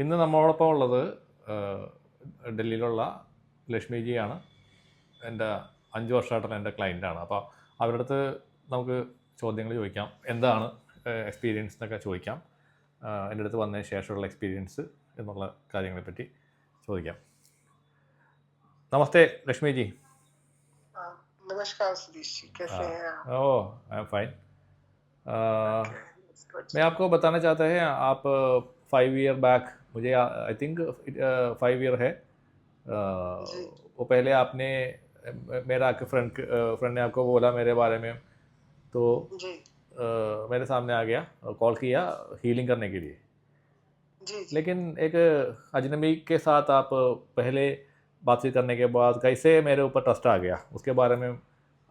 ഇന്ന് നമ്മളോടൊപ്പം ഉള്ളത് ഡൽഹിയിലുള്ള ലക്ഷ്മിജിയാണ്. എൻ്റെ 5 വർഷമായിട്ടുള്ള എൻ്റെ ക്ലയൻറ്റാണ്. അപ്പോൾ അവരുടെ അടുത്ത് നമുക്ക് ചോദ്യങ്ങൾ ചോദിക്കാം. എന്താണ് എക്സ്പീരിയൻസ് എന്നൊക്കെ ചോദിക്കാം. എൻ്റെ അടുത്ത് വന്നതിന് ശേഷമുള്ള എക്സ്പീരിയൻസ് എന്നുള്ള കാര്യങ്ങളെപ്പറ്റി ചോദിക്കാം. നമസ്തേ ലക്ഷ്മിജി. नमस्कार सुधीश जी, कैसे हैं आप? Oh, I am fine. Okay, that's good. मैं आपको बताना चाहता है, आप 5 ईयर बैक, मुझे आई थिंक 5 ईयर है, जी वो पहले आपने मेरा फ्रेंड ने आपको बोला मेरे बारे में, तो जी मेरे सामने आ गया, कॉल किया हीलिंग करने के लिए. जी जी लेकिन एक अजनबी के साथ आप पहले बातचीत करने के बाद कैसे मेरे ऊपर ट्रस्ट आ गया, उसके बारे में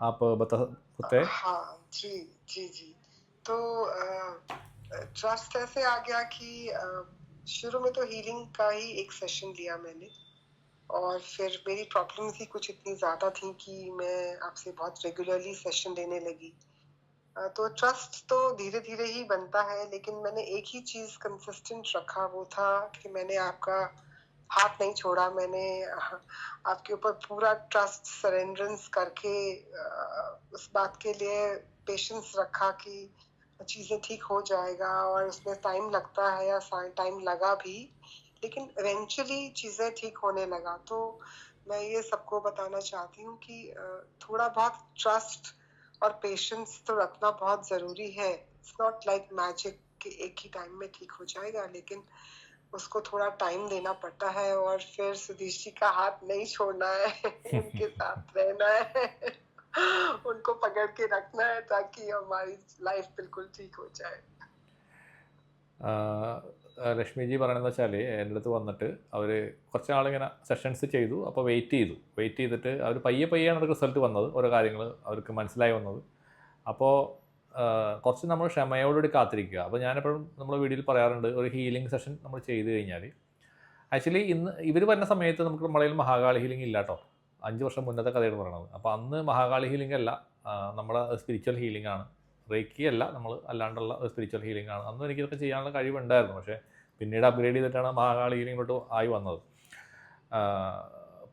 आप बता सकते हैं? हाँ जी जी जी तो ट्रस्ट ऐसे आ गया कि शुरू में तो हीलिंग का ही एक सेशन लिया मैंने, और फिर मेरी प्रॉब्लम्स ही कुछ इतनी ज़्यादा थी कि मैं आपसे बहुत रेगुलरली सेशन लेने लगी. तो ट्रस्ट तो धीरे धीरे ही बनता है, लेकिन मैंने एक ही चीज़ कंसिस्टेंट रखा, वो था कि मैंने आपका हाथ नहीं छोड़ा. मैंने आपके ऊपर पूरा ट्रस्ट सरेंडरेंस करके उस बात के लिए पेशेंस रखा कि चीज़ें ठीक हो जाएगा, और उसमें टाइम लगता है या टाइम लगा भी, लेकिन इवेंचुअली चीज़ें ठीक होने लगा. तो मैं ये सबको बताना चाहती हूँ कि थोड़ा बहुत ट्रस्ट और पेशेंस तो रखना बहुत ज़रूरी है. इट्स नॉट लाइक मैजिक कि एक ही टाइम में ठीक हो जाएगा, लेकिन उसको थोड़ा टाइम देना पड़ता है. और फिर सुधीश जी का हाथ नहीं छोड़ना है उनके साथ रहना है उनको पकड़ के रखना है ताकि हमारी लाइफ बिल्कुल ठीक हो जाए. ലക്ഷ്മിജി പറയണമെന്ന് വെച്ചാൽ എൻ്റെ അടുത്ത് വന്നിട്ട് അവർ കുറച്ച് നാളിങ്ങനെ സെഷൻസ് ചെയ്തു. അപ്പോൾ വെയിറ്റ് ചെയ്തിട്ട് അവർ പയ്യാണ് റിസൾട്ട് വന്നത്, ഓരോ കാര്യങ്ങൾ അവർക്ക് മനസ്സിലായി വന്നത്. അപ്പോൾ കുറച്ച് നമ്മൾ ക്ഷമയോടുകൂടി കാത്തിരിക്കുക. അപ്പോൾ ഞാനെപ്പോഴും നമ്മൾ വീഡിയോയിൽ പറയാറുണ്ട്, ഒരു ഹീലിംഗ് സെഷൻ നമ്മൾ ചെയ്ത് കഴിഞ്ഞാൽ, ആക്ച്വലി ഇന്ന് ഇവർ വരുന്ന സമയത്ത് നമുക്ക് നമ്മളതിൽ മഹാകാളി ഹീലിംഗ് ഇല്ല കേട്ടോ. 5 വർഷം മുന്നത്തെ കഥയാണ് പറയണത്. അപ്പോൾ അന്ന് മഹാകാളി ഹീലിംഗ് അല്ല, നമ്മളെ സ്പിരിച്വൽ ഹീലിംഗ് ആണ്. റേക്കി അല്ല, നമ്മൾ അല്ലാണ്ടുള്ള ഒരു സ്പിരിച്വൽ ഹീലിംഗ് ആണ്. അന്നും എനിക്കിതൊക്കെ ചെയ്യാനുള്ള കഴിവുണ്ടായിരുന്നു. പക്ഷേ പിന്നീട് അപ്ഗ്രേഡ് ചെയ്തിട്ടാണ് മഹാകാളി ഹീലിംഗിലോട്ട് ആയി വന്നത്.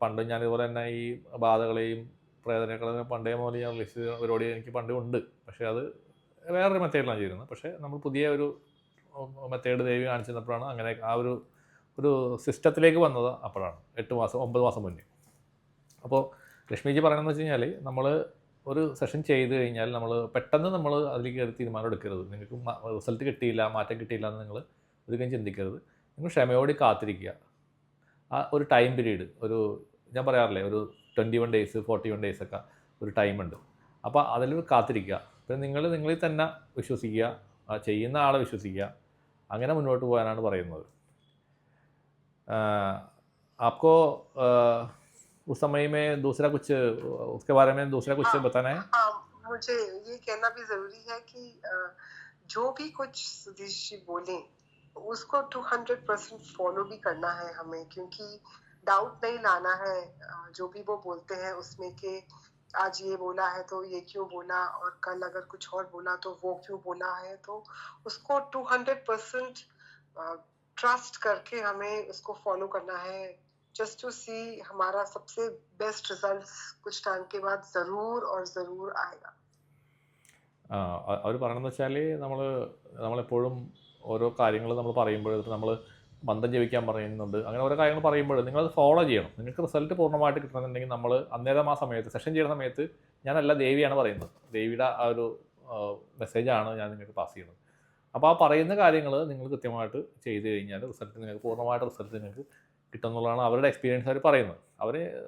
പണ്ട് ഞാനിതുപോലെ തന്നെ ഈ ബാധകളെയും പ്രേതനകളെയും പണ്ടേ മുതൽ ഞാൻ ലിസ്റ്റ് പരിപാടി എനിക്ക് പണ്ട് ഉണ്ട്. പക്ഷേ അത് വേറൊരു മെത്തേഡിലാണ് ചെയ്യുന്നത്. പക്ഷേ നമ്മൾ പുതിയ ഒരു മെത്തേഡ് ദേവി കാണിച്ചു തന്നപ്പോഴാണ് അങ്ങനെ ആ ഒരു സിസ്റ്റത്തിലേക്ക് വന്നത്. അപ്പോഴാണ് 8 മാസം 9 മാസം മുന്നേ. അപ്പോൾ ലക്ഷ്മിജി പറയണമെന്ന് വെച്ച് കഴിഞ്ഞാൽ, നമ്മൾ ഒരു സെഷൻ ചെയ്ത് കഴിഞ്ഞാൽ നമ്മൾ പെട്ടെന്ന് നമ്മൾ അതിലേക്ക് കയറി തീരുമാനം എടുക്കരുത്. നിങ്ങൾക്ക് റിസൾട്ട് കിട്ടിയില്ല, മാറ്റം കിട്ടിയില്ല എന്ന് നിങ്ങൾ ഒരിക്കലും ചിന്തിക്കരുത്. നിങ്ങൾ ക്ഷമയോടെ കാത്തിരിക്കുക. ആ ഒരു ടൈം പീരീഡ്, ഞാൻ പറയാറില്ലേ, ഒരു 21 ഡേയ്സ് 41 ഡേയ്സ് ഒക്കെ ഒരു ടൈമുണ്ട്. അപ്പോൾ അതിൽ കാത്തിരിക്കുക. പിന്നെ നിങ്ങളിൽ തന്നെ വിശ്വസിക്കുക, ചെയ്യുന്ന ആളെ വിശ്വസിക്കുക. അങ്ങനെ മുന്നോട്ട് പോകാനാണ് പറയുന്നത്. आपको उस समय में दूसरा कुछ, उसके बारे में दूसरा कुछ बताना है? हाँ, मुझे ये कहना भी जरूरी है कि जो भी कुछ सुधीश जी बोले उसको 200% फॉलो भी करना है हमें, क्योंकि डाउट नहीं लाना है जो भी वो बोलते हैं उसमें, कि आज ये बोला है तो ये क्यों बोला, और कल अगर कुछ और बोला तो वो क्यों बोला है. तो उसको 200% ट्रस्ट करके हमें उसको फॉलो करना है, जस्ट टू सी हमारा सबसे बेस्ट रिजल्ट्स कुछ टाइम के बाद ज़रूर आएगा. അവർ പറയണമെന്ന് വെച്ചാൽ, നമ്മളെപ്പോഴും ഓരോ കാര്യങ്ങൾ നമ്മൾ പറയുമ്പോൾ, ഇപ്പോൾ നമ്മൾ മന്ത്രം ജപിക്കാൻ പറയുന്നുണ്ട്, അങ്ങനെ ഓരോ കാര്യങ്ങൾ പറയുമ്പോൾ നിങ്ങളത് ഫോളോ ചെയ്യണം. നിങ്ങൾക്ക് റിസൾട്ട് പൂർണ്ണമായിട്ട് കിട്ടണമെന്നുണ്ടെങ്കിൽ നമ്മൾ അന്നേരം ആ സമയത്ത് സെഷൻ ചെയ്യുന്ന സമയത്ത്, ഞാനല്ല ദേവിയാണ് പറയുന്നത്, ദേവിയുടെ ആ ഒരു മെസ്സേജാണ് ഞാൻ നിങ്ങൾക്ക് പാസ് ചെയ്യുന്നത്. അപ്പോൾ ആ പറയുന്ന കാര്യങ്ങൾ നിങ്ങൾ കൃത്യമായിട്ട് ചെയ്ത് കഴിഞ്ഞാൽ പൂർണ്ണമായിട്ട് റിസൾട്ട് നിങ്ങൾക്ക് കിട്ടുമെന്നുള്ളതാണ് അവരുടെ എക്സ്പീരിയൻസ് അവർ പറയുന്നത്.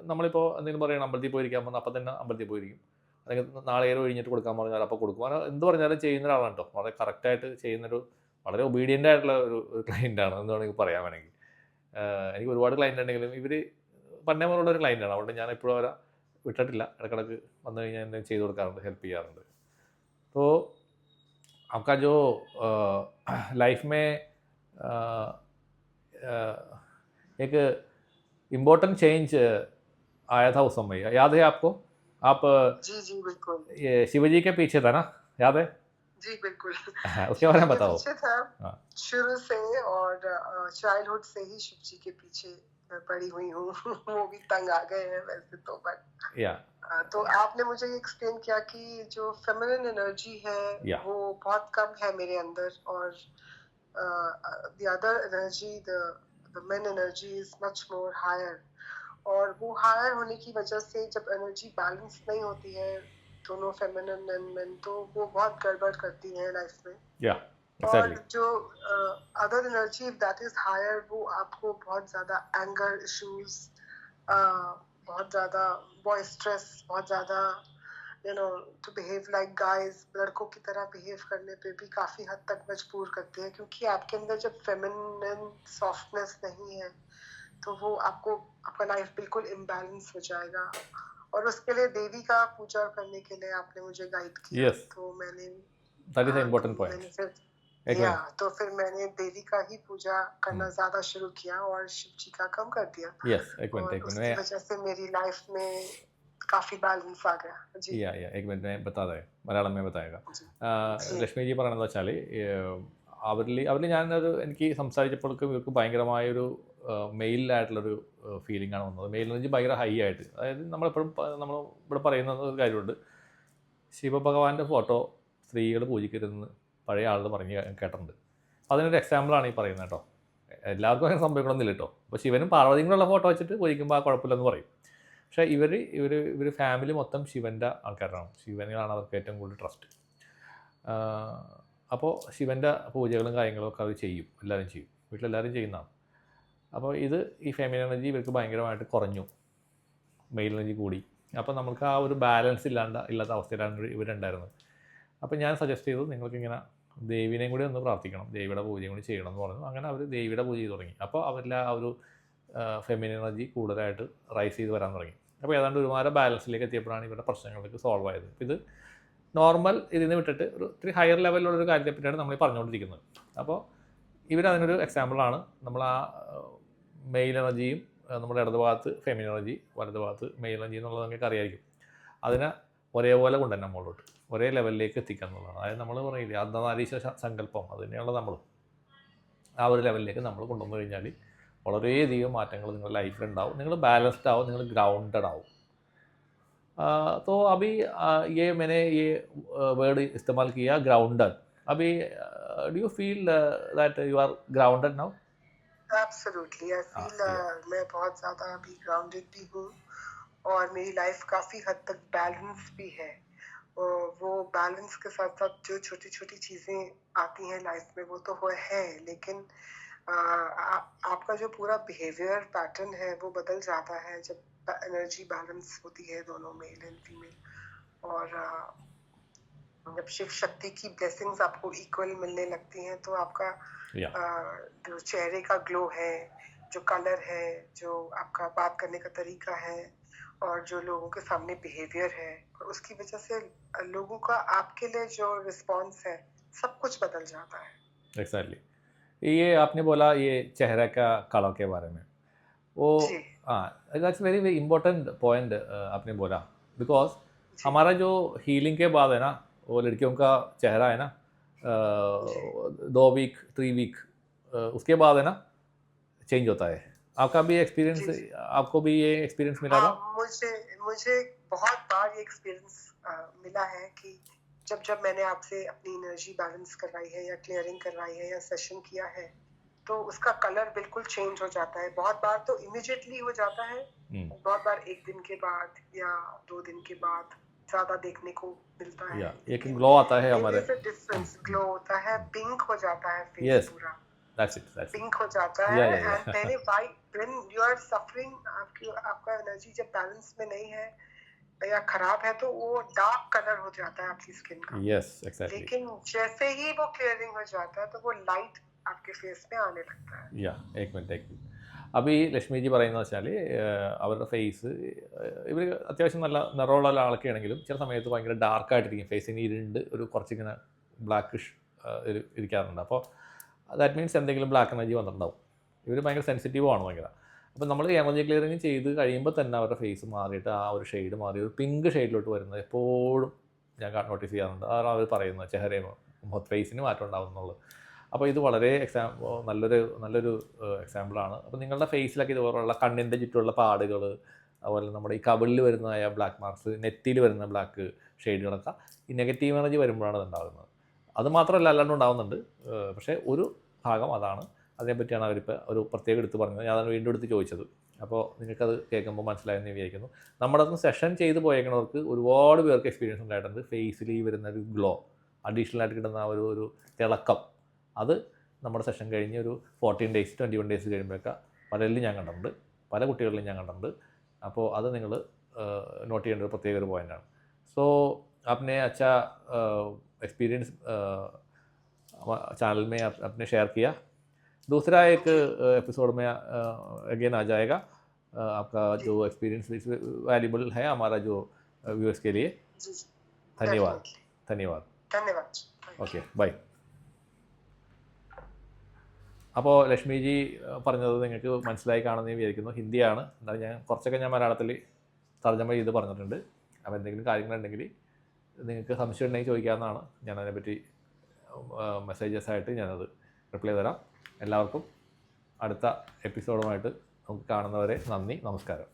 നമ്മളിപ്പോൾ എന്തെങ്കിലും പറയണം, അമ്പലത്തിൽ പോയിരിക്കാൻ പറഞ്ഞാൽ അപ്പം തന്നെ അമ്പലത്തിൽ പോയിരിക്കും. അല്ലെങ്കിൽ നാളെ ഒഴിഞ്ഞിട്ട് കൊടുക്കാൻ പറഞ്ഞാൽ അപ്പോൾ കൊടുക്കും. അങ്ങനെ എന്ത് പറഞ്ഞാലും ചെയ്യുന്ന ഒരാളാണ് കേട്ടോ. വളരെ കറക്റ്റായിട്ട് ചെയ്യുന്നൊരു, വളരെ ഒബീഡിയൻ്റ് ആയിട്ടുള്ള ഒരു ക്ലയൻറ്റാണ് എന്ന് വേണമെങ്കിൽ പറയാൻ വേണമെങ്കിൽ. എനിക്ക് ഒരുപാട് ക്ലയൻറ്റ് ഉണ്ടെങ്കിലും ഇവർ പണ്ടേ മുതലുള്ള ഒരു ക്ലയൻറ്റാണ്. അതുകൊണ്ട് ഞാൻ എപ്പോഴും അവരെ വിട്ടിട്ടില്ല. ഇടയ്ക്കിടയ്ക്ക് വന്നു കഴിഞ്ഞാൽ എന്നെ ചെയ്ത് കൊടുക്കാറുണ്ട്, ഹെൽപ്പ് ചെയ്യാറുണ്ട്. तो आपका जो लाइफ में एक इम्पोर्टेंट चेंज आया था उस समय, याद है आपको? आप जी जी बिल्कुल. ये शिवजी के पीछे था ना, याद है? जी बिल्कुल। उसके शिव बारे जी में के बताओ। पीछे था हाँ, शुरू से, और चाइल्डहुड से ही शिव जी के पीछे मैं पड़ी हुई हूँ। वो भी तंग आ गए हैं वैसे तो, बट या तो आपने मुझे ये एक्सप्लेन किया कि जो फेमिनिन एनर्जी है या वो बहुत कम है मेरे अंदर, और the other energy, the main energy is much more higher. और वो हायर होने की वजह से जब एनर्जी बैलेंस नहीं होती है दोनों फेमिनिन एंड मेन, तो वो बहुत गड़बड़ करती है लाइफ में। या और एग्जैक्टली। जो other energy that is higher, वो आपको बहुत ज्यादा एंगर इश्यूज, बहुत ज्यादा बॉयस्ट्रेस, बहुत ज्यादा you know to behave like guys, लड़कों की तरह बिहेव करने पे भी काफी हद तक मजबूर करते हैं, क्योंकि आपके अंदर जब फेमिनिन सॉफ्टनेस नहीं है तो वो आपको, आपका लाइफ बिल्कुल इम्बैलेंस हो जाएगा। और उसके लिए देवी का पूजा करने के लिए आपने मुझे गाइड किया, यस, तो मैंने दैट इज अ तो इम्पोर्टेंट पॉइंट। मैंने फिर एक या मिनट। तो फिर मैंने देवी का ही पूजा करना ज्यादा शुरू किया और शिव जी का कम कर दिया, यस, एक मिनट, और एक मिनट उसकी मैं। वजह से मेरी लाइफ में काफी बैलेंस आ गया जी। या एक മിനിറ്റ് ഞാൻ बताതെ മലയാളം में बताएगा. जी जी ലക്ഷ്മി ജി പറയുന്നത് വെച്ചാൽ അവരിൽ ഞാനൊരു എനിക്ക് സംസാരിച്ചപ്പോഴേക്കും ഇവർക്ക് ഭയങ്കരമായൊരു മെയിലായിട്ടുള്ളൊരു ഫീലിംഗാണ് വന്നത്. മെയിൽ എനർജി ഭയങ്കര ഹൈ ആയിട്ട്. അതായത് നമ്മളെപ്പോഴും നമ്മൾ ഇവിടെ പറയുന്ന ഒരു കാര്യമുണ്ട്, ശിവഭഗവാന്റെ ഫോട്ടോ സ്ത്രീകൾ പൂജിക്കരുതെന്ന് പഴയ ആളുകൾ പറഞ്ഞ് കേട്ടിട്ടുണ്ട്. അതിനൊരു എക്സാമ്പിളാണ് ഈ പറയുന്നത് കേട്ടോ. എല്ലാവർക്കും അങ്ങനെ സംഭവിക്കണമെന്നില്ല കേട്ടോ. അപ്പോൾ ശിവനും പാർവതിയും കൂടെയുള്ള ഫോട്ടോ വെച്ചിട്ട് പൂജിക്കുമ്പോൾ ആ കുഴപ്പമില്ലെന്ന് പറയും. പക്ഷേ ഇവർ ഫാമിലി മൊത്തം ശിവൻ്റെ ആൾക്കാരാണ്. ശിവനിലാണ് അവർക്ക് ഏറ്റവും കൂടുതൽ ട്രസ്റ്റ്. അപ്പോൾ ശിവൻ്റെ പൂജകളും കാര്യങ്ങളും ഒക്കെ അവർ ചെയ്യും, എല്ലാവരും ചെയ്യും, വീട്ടിലെല്ലാവരും ചെയ്യുന്നതാണ്. അപ്പോൾ ഈ ഫെമിനിൻ എനർജി ഇവർക്ക് ഭയങ്കരമായിട്ട് കുറഞ്ഞു, മെയിൽ എനർജി കൂടി. അപ്പോൾ നമുക്ക് ആ ഒരു ബാലൻസ് ഇല്ലാത്ത അവസ്ഥയിലാണ് ഇവരുണ്ടായിരുന്നത്. അപ്പോൾ ഞാൻ സജസ്റ്റ് ചെയ്തു നിങ്ങൾക്കിങ്ങനെ ദേവീനെയും കൂടി ഒന്ന് പ്രാർത്ഥിക്കണം, ദേവിയുടെ പൂജയും കൂടി ചെയ്യണം എന്ന് പറഞ്ഞു. അങ്ങനെ അവർ ദേവിയുടെ പൂജ ചെയ്ത് തുടങ്ങി. അപ്പോൾ അവരിൽ ആ ഒരു ഫെമിനിൻ എനർജി കൂടുതലായിട്ട് റൈസ് ചെയ്ത് വരാൻ തുടങ്ങി. അപ്പോൾ ഏതാണ്ട് ഒരുമാതിരി ബാലൻസിലേക്ക് എത്തിയപ്പോഴാണ് ഇവരുടെ പ്രശ്നങ്ങളൊക്കെ സോൾവ് ആയത്. ഇത് നോർമൽ ഇതിന് വിട്ടിട്ട് ഒരു ഇത്തിരി ഹയർ ലെവലിലുള്ളൊരു കാര്യത്തെ പറ്റിയാണ് നമ്മൾ പറഞ്ഞുകൊണ്ടിരിക്കുന്നത്. അപ്പോൾ ഇവരതിനൊരു എക്സാമ്പിളാണ്. നമ്മൾ ആ മെയിൽ എനർജിയും നമ്മുടെ ഇടത് ഭാഗത്ത് ഫെമിനിൻ എനർജി, വലത് ഭാഗത്ത് മെയിൽ എനർജി എന്നുള്ളത് നിങ്ങൾക്ക് അറിയായിരിക്കും. അതിനെ ഒരേപോലെ കൊണ്ടുതന്നെ മുകളിലോട്ട് ഒരേ ലെവലിലേക്ക് എത്തിക്കുക എന്നുള്ളതാണ്. അതായത് നമ്മൾ പറയില്ലേ അർദ്ധനാരീശ്വര സങ്കല്പം, അത് തന്നെയുള്ള നമ്മൾ ആ ഒരു ലെവലിലേക്ക് നമ്മൾ കൊണ്ടുവന്നു കഴിഞ്ഞാൽ വളരെയധികം മാറ്റങ്ങൾ നിങ്ങളുടെ ലൈഫിലുണ്ടാവും. നിങ്ങൾ ബാലൻസ്ഡ് ആവും, നിങ്ങൾ ഗ്രൗണ്ടഡ് ആവും. तो अभी ये मैंने ये वर्ड इस्तेमाल किया ग्राउंडड. अभी do you feel that you are grounded now? Absolutely I feel yeah मैं बहुत ज्यादा अभी ग्राउंडेड भी हूँ, और मेरी लाइफ काफी हद तक बैलेंस भी है। और वो बैलेंस के साथ साथ जो छोटी छोटी चीजें आती हैं लाइफ में वो तो है, लेकिन आपका जो पूरा बिहेवियर पैटर्न है वो बदल जाता है जब एनर्जी बैलेंस होती है दोनों मेल एंड फीमेल। और जब शिव शक्ति की ब्लेसिंग्स आपको इक्वल मिलने लगती हैं तो आपका या जो चेहरे का ग्लो है, जो कलर है, जो आपका बात करने का तरीका है, और जो लोगों के सामने बिहेवियर है, और उसकी वजह से लोगों का आपके लिए जो रिस्पॉन्स है सब कुछ बदल जाता है। एग्जैक्टली. ये आपने बोला ये चेहरे का कलर के बारे में, वो जी हाँ that's very very important point आपने बोला. बिकॉज जी हमारा जो हीलिंग के बाद है ना, वो लड़कियों का चेहरा है ना, जी 2 वीक 3 वीक उसके बाद है ना चेंज होता है. आपका भी एक्सपीरियंस, जी जी आपको भी ये एक्सपीरियंस मिला था? हाँ, मुझे मुझे बहुत बार ये एक्सपीरियंस मिला है कि जब मैंने आपसे अपनी एनर्जी बैलेंस करवाई है या क्लियरिंग करवाई है या सेशन किया है, तो उसका कलर बिल्कुल चेंज हो जाता है। बहुत बार तो इमीडिएटली हो जाता है, बहुत बार 1 दिन के बाद या 2 दिन के बाद ज्यादा देखने को मिलता है, या एक लेकिन ग्लो आता है देयर हमारे. Is a difference. ग्लो होता है, पिंक हो जाता है फेस यस, पूरा, दैट्स इट. पिंक हो जाता है। या एंड पहले व्हेन यू आर सफरिंग, आपका एनर्जी जब बैलेंस में नहीं है या खराब है तो वो डार्क कलर हो जाता है आपकी स्किन का। Yes exactly. लेकिन जैसे ही वो क्लियरिंग हो जाता है तो वो लाइट आपके फेस में आने लगता है। യാ एक मिनट. അപ്പോൾ ഈ ലക്ഷ്മിജി പറയുന്നത് വെച്ചാൽ അവരുടെ ഫേസ്, ഇവർ അത്യാവശ്യം നല്ല നിറമുള്ള ആളൊക്കെ ആണെങ്കിലും ചില സമയത്ത് ഭയങ്കര ഡാർക്കായിട്ടിരിക്കും. ഫേസിന് ഇരുണ്ട് ഒരു കുറച്ചിങ്ങനെ ബ്ലാക്കിഷ് ഇരിക്കാറുണ്ട്. അപ്പോൾ ദാറ്റ് മീൻസ് എന്തെങ്കിലും ബ്ലാക്ക് എനർജി വന്നിട്ടുണ്ടാവും. ഇവർ ഭയങ്കര സെൻസിറ്റീവ് ആണ് ഭയങ്കര. അപ്പോൾ നമ്മൾ എനർജി ക്ലിയറിങ് ചെയ്ത് കഴിയുമ്പോൾ തന്നെ അവരുടെ ഫേസ് മാറിയിട്ട് ആ ഒരു ഷെയ്ഡ് മാറി ഒരു പിങ്ക് ഷെയ്ഡിലോട്ട് വരുന്നത് എപ്പോഴും ഞാൻ നോട്ടീസ് ചെയ്യാറുണ്ട്. അതാണ് അവർ പറയുന്നത് ചെഹറേ ഫേസിന് മാറ്റം ഉണ്ടാവും എന്നുള്ളത്. അപ്പോൾ ഇത് വളരെ നല്ലൊരു എക്സാമ്പിളാണ്. അപ്പോൾ നിങ്ങളുടെ ഫേസിലൊക്കെ ഇതുപോലുള്ള കണ്ണിൻ്റെ ചുറ്റുമുള്ള പാടുകൾ, അതുപോലെ നമ്മുടെ ഈ കവിളിൽ വരുന്നതായ ബ്ലാക്ക് മാർക്സ്, നെറ്റിയിൽ വരുന്ന ബ്ലാക്ക് ഷെയ്ഡുകളൊക്കെ ഈ നെഗറ്റീവ് എനർജി വരുമ്പോഴാണ് ഇത് ഉണ്ടാകുന്നത്. അത് മാത്രമല്ല അല്ലാണ്ട് ഉണ്ടാകുന്നുണ്ട്. പക്ഷേ ഒരു ഭാഗം അതാണ്. അതിനെപ്പറ്റിയാണ് അവരിപ്പോൾ ഒരു പ്രത്യേകം എടുത്ത് പറഞ്ഞത്. ഞാൻ അതാണ് വീണ്ടും എടുത്ത് ചോദിച്ചത്. അപ്പോൾ നിങ്ങൾക്കത് കേൾക്കുമ്പോൾ മനസ്സിലായെന്ന് വിചാരിക്കുന്നു. നമ്മുടെ ഒന്ന് സെഷൻ ചെയ്ത് പോയേക്കുന്നവർക്ക് ഒരുപാട് പേർക്ക് എക്സ്പീരിയൻസ് ഉണ്ടായിട്ടുണ്ട്. ഫേസിൽ ഈ വരുന്ന ഒരു ഗ്ലോ, അഡീഷണലായിട്ട് കിട്ടുന്ന ആ ഒരു തിളക്കം, അത് നമ്മുടെ സെഷൻ കഴിഞ്ഞ് ഒരു 14 ഡേയ്സ് 21 ഡേയ്സ് കഴിയുമ്പോഴൊക്കെ പലരിലും ഞാൻ കണ്ടിട്ടുണ്ട്, പല കുട്ടികളിലും ഞാൻ കണ്ടിട്ടുണ്ട്. അപ്പോൾ അത് നിങ്ങൾ നോട്ട് ചെയ്യേണ്ട ഒരു പ്രത്യേക ഒരു പോയിൻ്റാണ്. सो आपने अच्छा एक्सपीरियंस चैनल में आपने शेयर किया. दूसरा एक एपिसोड में अगेन आ जाएगा. आपका जो एक्सपीरियंस वैल्यूबल है हमारा जो व्यूअर्स के लिए. धन्यवाद. धन्यवाद. धन्यवाद. Okay bye. അപ്പോൾ ലക്ഷ്മി ജി പറഞ്ഞത് നിങ്ങൾക്ക് മനസ്സിലായി കാണുമെന്ന് വിചാരിക്കുന്നു. ഹിന്ദിയാണ്, എന്നാലും കുറച്ചൊക്കെ ഞാൻ മലയാളത്തിൽ തർജ്ജമ ചെയ്ത് പറഞ്ഞിട്ടുണ്ട്. അപ്പോൾ എന്തെങ്കിലും കാര്യങ്ങളുണ്ടെങ്കിൽ നിങ്ങൾക്ക് സംശയം ഉണ്ടെങ്കിൽ ചോദിക്കാവുന്നതാണ്. ഞാനതിനെപ്പറ്റി മെസ്സേജസ് ആയിട്ട് ഞാനത് റിപ്ലൈ തരാം. എല്ലാവർക്കും അടുത്ത എപ്പിസോഡുമായിട്ട് നമുക്ക് കാണുന്നവരെ നന്ദി, നമസ്കാരം.